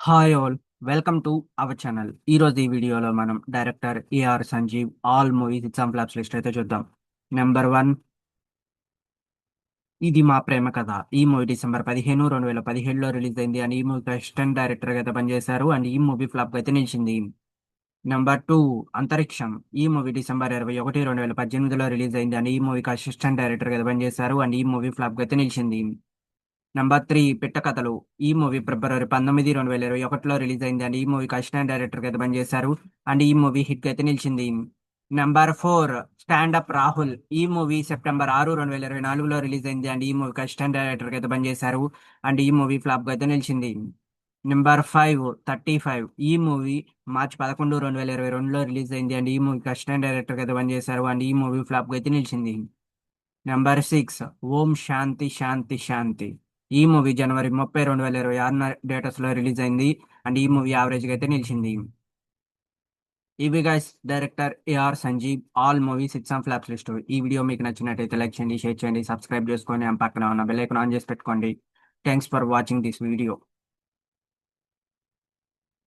Hi all, welcome to our channel. ఈ రోజు ఈ వీడియోలో మనం director AR Sanjeev all movies ఎగ్జామ్ ఫ్లాప్స్ లిస్ట్ అయితే చూద్దాం. నెంబర్ 1, ఇది మా ప్రేమ కథ. ఈ మూవీ December 15, 2017లో రిలీజ్ అయింది అండ్ ఈ మూవీ అసిస్టెంట్ డైరెక్టర్ గా అయితే పనిచేశారు అండ్ ఈ మూవీ ఫ్లాప్ అయితే నిలిచింది. నెంబర్ 2, అంతరిక్షం. ఈ మూవీ December 21, 2018లో రిలీజ్ అయింది అండ్ ఈ మూవీకి అసిస్టెంట్ డైరెక్టర్ గా అయితే పనిచేశారు అండ్ ఈ మూవీ ఫ్లాప్ అయితే నిలిచింది. నంబర్ 3, పిట్టకథలు. ఈ మూవీ February 19, 2021లో రిలీజ్ అయింది అండ్ ఈ మూవీకి అసిస్టెంట్ డైరెక్టర్ గా అయితే పనిచేశారు అండ్ ఈ మూవీ హిట్ అయితే నిలిచింది. Number 4, stand up Rahul. ఈ మూవీ September 6, 2024లో రిలీజ్ అయింది అండ్ ఈ మూవీకి అసిస్టెంట్ డైరెక్టర్ గా అయితే పనిచేశారు అండ్ ఈ మూవీ ఫ్లాప్ గా అయితే నిలిచింది. నెంబర్ 5, 35. ఈ మూవీ March 11, 2022లో రిలీజ్ అయింది అండ్ ఈ మూవీకి అసిస్టెంట్ డైరెక్టర్ గా అయితే పనిచేశారు అండ్ ఈ మూవీ ఫ్లాప్ గా అయితే నిలిచింది. నెంబర్ 6, ఓం శాంతి శాంతి శాంతి. ఈ మూవీ January 30, 2026 డేటస్ లో రిలీజ్ అయింది అండ్ ఈ మూవీ యావరేజ్ గా అయితే నిలిచింది. ఇవి guys director AR Sanjeev all movies ఎగ్జామ్ ఫ్లాప్స్ లిస్ట్. ఈ వీడియో మీకు నచ్చినట్టయితే లైక్ చేయండి, షేర్ చేయండి, సబ్స్క్రైబ్ చేసుకొని పక్కన ఉన్న బెల్ ఐకాన్ ఆన్ చేసి పెట్టుకోండి. Thanks for watching this video.